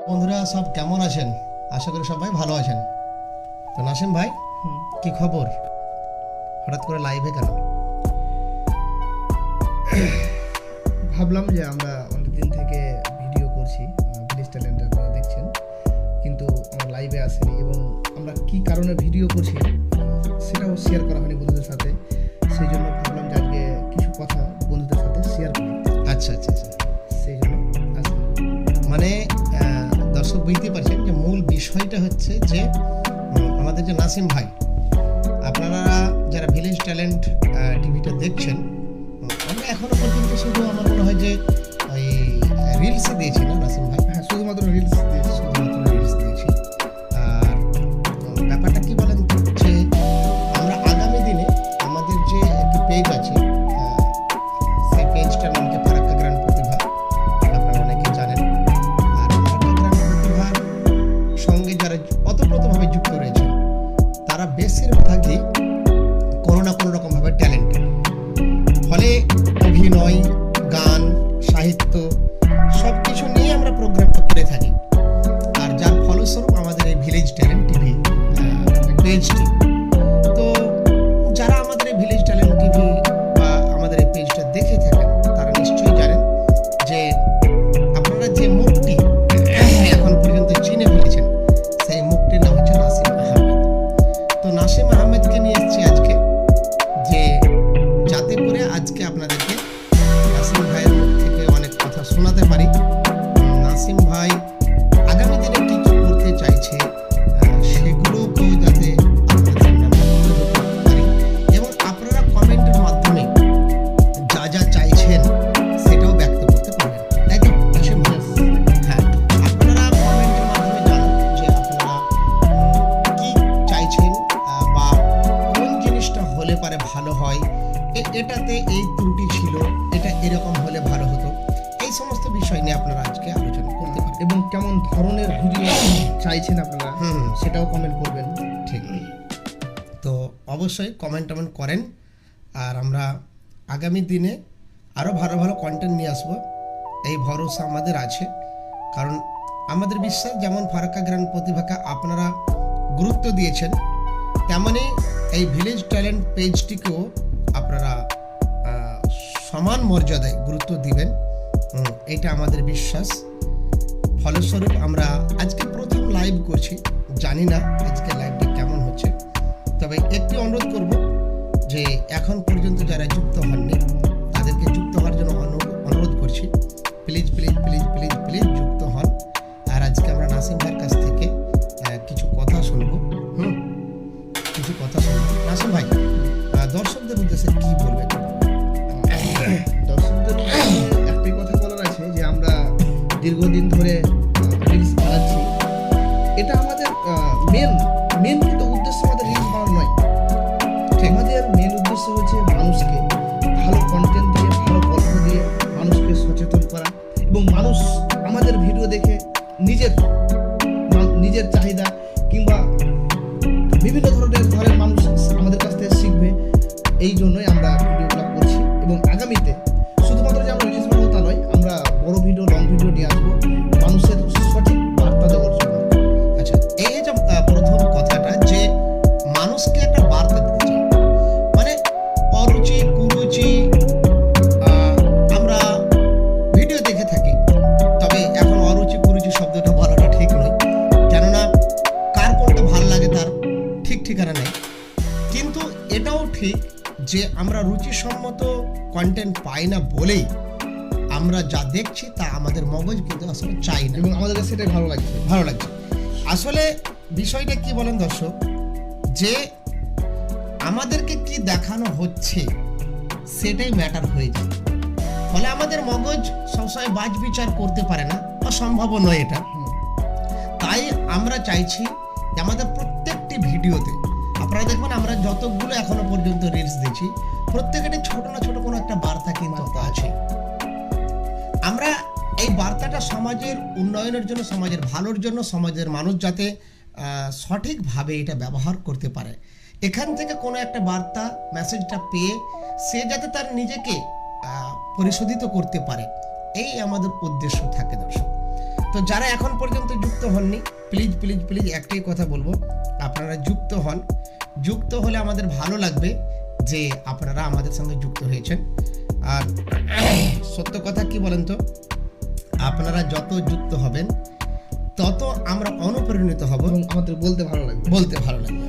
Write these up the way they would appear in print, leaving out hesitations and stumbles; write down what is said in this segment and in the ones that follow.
বন্ধুরা সব কেমন আছেন? আশা করি সবাই ভালো আছেন। তো নাসিম ভাই, কি খবর? হঠাৎ করে লাইভে কেন? ভাবলাম যে আমরা অনেকদিন থেকে ভিডিও করছি, ভিলেজ ট্যালেন্ট আপনারা দেখছেন, কিন্তু আমরা লাইভে আসিনি এবং আমরা কি কারণে ভিডিও করছি সেটাও শেয়ার করা হয়নি বন্ধুদের সাথে। সেই জন্য ভাবলাম যে আজকে কিছু কথা বন্ধুদের সাথে শেয়ার করি। আচ্ছা আচ্ছা আচ্ছা, সেই জন্য আসি। মানে দর্শক বুঝতে পারছেন যে মূল বিষয়টা হচ্ছে যে আমাদের যে নাসিম ভাই, আপনারা যারা ভিলেজ ট্যালেন্ট টিভিটা দেখছেন, আমরা এখনো পর্যন্ত শুধু আমার মনে হয় যে ওই রিলসে দিয়েছি না নাসিম ভাই? হ্যাঁ, শুধুমাত্র রিলস দিয়েছি। শুধুমাত্র রিলস দিয়েছি। আর ব্যাপারটা কি বলেন তো, যে আমরা আগামী দিনে আমাদের যে একটি পেজ আছে, সেই পেজটার নাম হচ্ছে ফারাক্কা গ্র্যান্ড প্রতিভা, আপনারা অনেকে জানেন। আর ফারাক্কা গ্র্যান্ড প্রতিভার সঙ্গে যারা অতপ্রতভাবে যুক্ত রয়েছেন, তারা বেশিরভাগই কোনো না কোনো রকমভাবে ট্যালেন্টেড। ফলে অভিনয়, গান, সাহিত্য সব কিছু নিয়ে আমরা প্রোগ্রামটা করে থাকি। আর যার ফলস্বরূপ আমাদের এই ভিলেজ ট্যালেন্ট টিভি পেজটি, তো যারা আমাদের এই ভিলেজ ট্যালেন্ট টিভি বা আমাদের এই পেজটা দেখে থাকেন, তারা নিশ্চয়ই জানেন যে আপনারা যে মুখটি এখন পর্যন্ত চিনে ফেলেছেন, সেই মুখটির নাম হচ্ছে নাসিম আহমেদ। তো নাসিম আহমেদকে নিয়ে এসেছি আজকে, যে যাতে করে আজকে আপনাদেরকে নাসিম ভাইয়ের মুখ থেকে অনেক কথা শোনাতে পারি। নাসিম ভাই আগামী দিনে কি কি করতে চাইছে, সেগুলোকেও যাতে আপনাদের সামনে আমরা তুলে ধরতে পারি, এবং আপনারা কমেন্টের মাধ্যমে যা যা চাইছেন সেটাও ব্যক্ত করতে পারবেন, তাই তো নাসিম ভাই? হ্যাঁ, আপনারা কমেন্টের মাধ্যমে জানান যে আপনারা কি চাইছেন, বা কোন জিনিসটা হলে পারে ভালো হয়, এটাতে এই ত্রুটি ছিল, এটা এরকম হলে ভালো হতো। এই সমস্ত বিষয় নিয়ে আপনারা আজকে আলোচনা করতে পারেন। এবং কেমন ধরনের ভিডিও চাইছেন আপনারা সেটাও কমেন্ট করবেন। ঠিক, তো অবশ্যই কমেন্ট করেন। আর আমরা আগামী দিনে আরও ভালো ভালো কন্টেন্ট নিয়ে আসবো, এই ভরসা আমাদের আছে। কারণ আমাদের বিশ্বাস, যেমন ফারাক্কা গ্র্যান্ড প্রতিভাকে আপনারা গুরুত্ব দিয়েছেন, তেমনই এই ভিলেজ ট্যালেন্ট পেজটিকেও আপনারা সমান মর্যাদায় গুরুত্ব দিবেন, এটা আমাদের বিশ্বাস। ফলস্বরূপ আমরা আজকে প্রথম লাইভ করছি, জানি না আজকে লাইভটা কেমন হচ্ছে, তবে একটি অনুরোধ করব যে এখন পর্যন্ত যারা যুক্ত হননি তাদেরকে যুক্ত হওয়ার জন্য অনুরোধ করছি। Please please please please please যুক্ত হন। আর আজকে আমরা নাসিম ভাইয়ের কাছ থেকে কিছু কথা শুনবো, কিছু কথা শুনবো। নাসিম ভাই, দর্শকদের উদ্দেশ্যে কি বলবেন? দর্শকদের একটাই কথা বলার আছে যে আমরা দীর্ঘদিন ধরে রিলস বানাচ্ছি। এটা আমাদের মেন কিন্তু উদ্দেশ্য আমাদের রিলস বানানো নয়। আমাদের মেন উদ্দেশ্য হচ্ছে মানুষকে ভালো কন্টেন্ট দিয়ে, ভালো গল্প দিয়ে মানুষকে সচেতন করা, এবং মানুষ আমাদের ভিডিও দেখে নিজের চাহিদা কিংবা বিভিন্ন ধরনের মানুষ আমাদের কাছ থেকে শিখবে। এই জন্যই আমরা ভিডিওগুলো করছি, এবং আগামীতে শুধুমাত্র যে আমরা রিলস বানাবো তা নয়, আমরা বড় ভিডিও, লং ভিডিও নিয়ে আসবো মানুষের সঠিক বার্তা দেওয়ার জন্য। আচ্ছা, এই যে প্রথম কথাটা, যে মানুষকে একটা বার্তা দিতে চাই, মানে অরুচি কুরুচি আমরা ভিডিও দেখে থাকি, তবে এখন অরুচি কুরুচি শব্দটা বলাটা ঠিক নয়, কেননা কার কোনটা ভাল লাগে তার ঠিক ঠিকানা নেই। কিন্তু এটাও ঠিক যে আমরা রুচিসম্মত কন্টেন্ট পাই না বলেই আমরা যা দেখছি তা আমাদের মগজ কিন্তু আসলে চাই না, এবং আমাদের কাছে সেটাই ভালো লাগছে। আসলে বিষয়টা কি বলেন দর্শক, যে আমাদেরকে কি দেখানো হচ্ছে সেটাই ম্যাটার হয়ে যায়। ফলে আমাদের মগজ সবসময় বাজ বিচার করতে পারে না, অসম্ভব নয় এটা। তাই আমরা চাইছি যে আমাদের প্রত্যেকটি ভিডিওতে, আপনারা দেখবেন আমরা যতগুলো এখনো পর্যন্ত রিলস দিচ্ছি, প্রত্যেকটি ছোট না ছোট কোনো একটা বার্তা কিন্তু আছে। আমরা এই বার্তাটা সমাজের উন্নয়নের জন্য, সমাজের ভালোর জন্য, সমাজের মানুষ যাতে সঠিকভাবে এটা ব্যবহার করতে পারে, এখান থেকে কোনো একটা বার্তা মেসেজটা পেয়ে সে যাতে তার নিজেকে পরিশোধিত করতে পারে, এই আমাদের উদ্দেশ্য থাকে দর্শক। তো যারা এখন পর্যন্ত যুক্ত হননি, প্লিজ প্লিজ প্লিজ একটাই কথা বলবো, আপনারা যুক্ত হন। যুক্ত হলে আমাদের ভালো লাগবে যে আপনারা আমাদের সঙ্গে যুক্ত হয়েছেন। আর সত্য কথা কি বলেন তো, আপনারা যত যুক্ত হবেন তত আমরা অনুপ্রাণিত হব, এবং আমাদের বলতে ভালো লাগবে।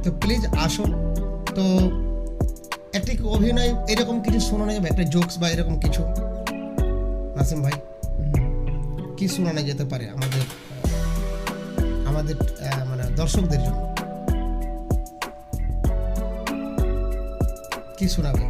তো প্লিজ আসুন। তো একটি অভিনয় এরকম কিছু শোনানো যাবে, একটা জোকস বা এরকম কিছু? নাসিম ভাই, কি শোনানো যেতে পারে আমাদের মানে দর্শকদের জন্য? কি শোনাবে?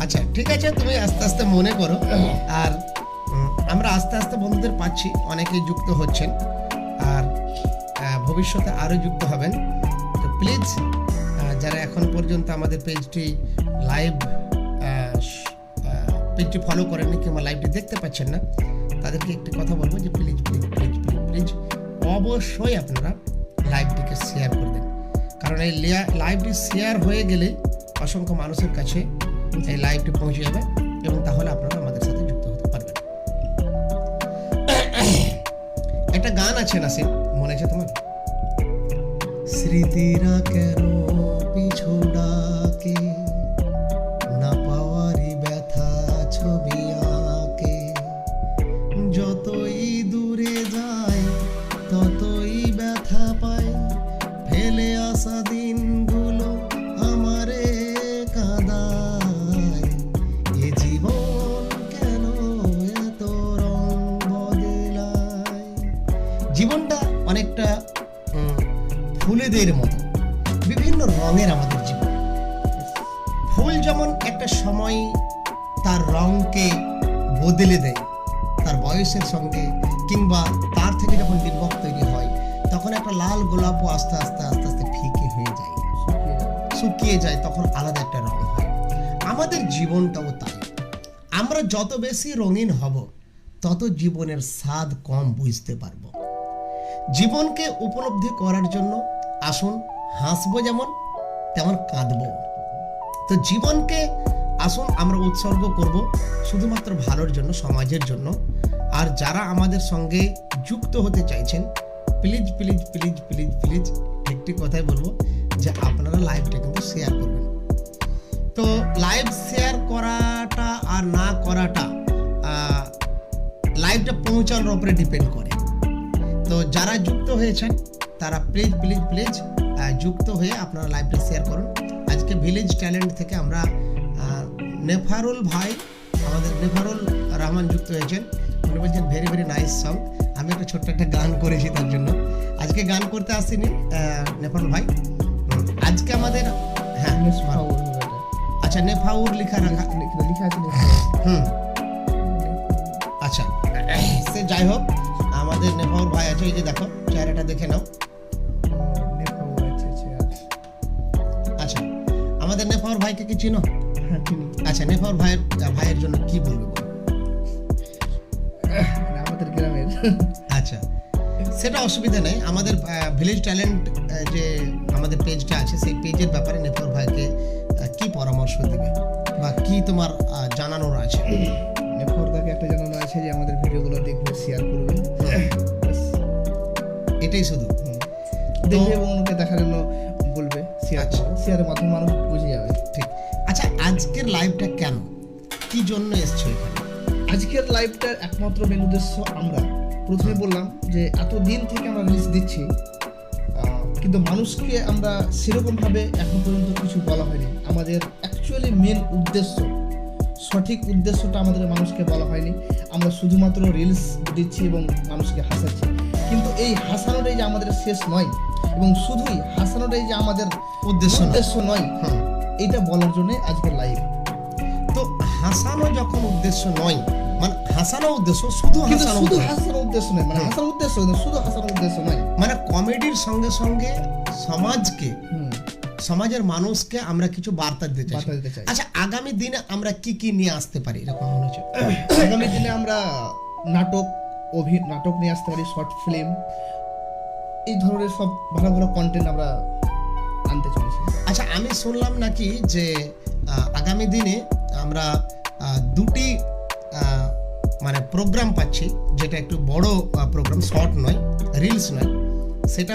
আচ্ছা ঠিক আছে, তুমি আস্তে আস্তে মনে করো। আর আমরা আস্তে আস্তে বন্ধুদের পাচ্ছি, অনেকেই যুক্ত হচ্ছেন আর ভবিষ্যতে আরও যুক্ত হবেন। তো প্লিজ যারা এখন পর্যন্ত আমাদের পেজটি ফলো করেননি কিংবা লাইভটি দেখতে পাচ্ছেন না, তাদেরকে একটি কথা বলবো যে please please please please please অবশ্যই আপনারা লাইভটিকে শেয়ার করে দেন। কারণ এই লাইভটি শেয়ার হয়ে গেলে অসংখ্য মানুষের কাছে এই লাইভটি পৌঁছে যাবে এবং তাহলে আপনারা আমাদের সাথে যুক্ত হতে পারবেন। একটা গান আছে নাসিম, মনে আছে তোমার? স্মৃতিরা কেন পিছু ডাকে, না পাওয়ারই ব্যথা ছবি আঁকে, যতই দূরে যায় ততই ব্যথা পায়, ফেলে আসা দিনগুলো আমারে কাঁদায়, এ জীবন কেন এত রং বদলায়। জীবনটা অনেকটা ফুলেদের মতো, বিভিন্ন রঙের আমাদের জীবন। ফুল যেমন একটা সময় তার রঙকে বদলে দেয় তার বয়সের সঙ্গে, কিংবা তার থেকে যখন নির্বক তৈরি হয় তখন একটা লাল গোলাপও আস্তে আস্তে আস্তে আস্তে ফিকে হয়ে যায়, শুকিয়ে যায়, তখন আলাদা একটা রং হয়। আমাদের জীবনটাও তাই। আমরা যত বেশি রঙিন হব তত জীবনের স্বাদ কম বুঝতে পারবো। জীবনকে উপলব্ধি করার জন্য আসুন হাসবো যেমন তেমন কাঁদবো। তো জীবনকে আসুন আমরা উৎসর্গ করব শুধুমাত্র ভালোর জন্য, সমাজের জন্য। আর যারা আমাদের সঙ্গে যুক্ত হতে চাইছেন, please please please please please একটি কথাই বলবো যে আপনারা লাইভটা কিন্তু শেয়ার করবেন। তো লাইভ শেয়ার করাটা আর না করাটা লাইভটা পৌঁছানোর উপরে ডিপেন্ড করে। তো যারা যুক্ত হয়েছেন তারা প্লিজ প্লিজ প্লিজ যুক্ত হয়ে আপনারা লাইভটা শেয়ার করুন। আজকে ভিলেজ ট্যালেন্ট থেকে আমরা নেফারুল ভাই, আমাদের নেফারুল রহমান যুক্ত হয়েছেন। উনি বলছেন ভেরি ভেরি নাইস সং। আমি একটা ছোট্ট একটা গান করেছি তার জন্য। আজকে গান করতে আসিনি নেফারুল ভাই, আজকে আমাদের হ্যাঁ আচ্ছা নেফাউর লেখা আছে। আচ্ছা সে যাই হোক, আমাদের নেফাউর ভাই আছে, এই যে দেখো চেহারাটা দেখে নাও। আচ্ছা আমাদের নেফাউর ভাইকে কি চিনো? আচ্ছা নেফাউর ভাইয়ের জন্য কি বলবো? আমাদের গ্রামের আচ্ছা সেটা অসুবিধা নেই। আমাদের ভিলেজ ট্যালেন্ট যে আমাদের পেজটা আছে, সেই পেজের ব্যাপারে নেফাউর ভাইকে কি পরামর্শ দিবে বা কি তোমার জানানোর আছে? নেফাউরদাকে একটা জানানো আছে যে আমাদের ভিডিওগুলো দেখবে, শেয়ার করবে, এটাই শুধু দেখবে এবং ওকে দেখার জন্য বলবে। শেয়ারের মাধ্যমে মানুষ বুঝে যাবে। ঠিক। আচ্ছা আজকের লাইভটা কেন, কি জন্য এসছো এখানে? আজকের লাইভটার একমাত্র মেন উদ্দেশ্য, আমরা প্রথমে বললাম যে এতদিন থেকে আমরা রিলস দিচ্ছি, কিন্তু মানুষকে আমরা সেরকমভাবে এখন পর্যন্ত কিছু বলা হয়নি। আমাদের অ্যাকচুয়ালি মেন উদ্দেশ্য, সঠিক উদ্দেশ্যটা আমাদের মানুষকে বলা হয়নি। আমরা শুধুমাত্র রিলস দিচ্ছি এবং মানুষকে হাসাচ্ছি, কিন্তু এই হাসানোটাই যে আমাদের শেষ নয় এবং শুধুই হাসানোটাই যে আমাদের উদ্দেশ্য নয়, এটা বলার জন্য আজকের লাইভ। তো হাসানো যখন উদ্দেশ্য নয়, মানে হাসানো উদ্দেশ্য, শুধু হাসানো উদ্দেশ্য নয়, মানে হাসানো উদ্দেশ্য শুধু হাসানো উদ্দেশ্য নয়, মানে কমেডির সঙ্গে সঙ্গে সমাজকে, সমাজের মানুষকে আমরা কিছু বার্তা দিতে চাই। আচ্ছা আগামী দিনে আমরা কি কি নিয়ে আসতে পারি এরকম মনে হচ্ছে? আগামী দিনে আমরা নাটক নিয়ে আসতে পারি, শর্ট ফিল্ম, এই ধরনের সব ভালো ভালো কন্টেন্ট আমরা আনতে চলেছি। আচ্ছা আমি শুনলাম নাকি যে আগামী দিনে আমরা দুটি মানে প্রোগ্রাম পাচ্ছি, যেটা একটু বড় প্রোগ্রাম, শর্ট নয়, রিলস নয়, সেটা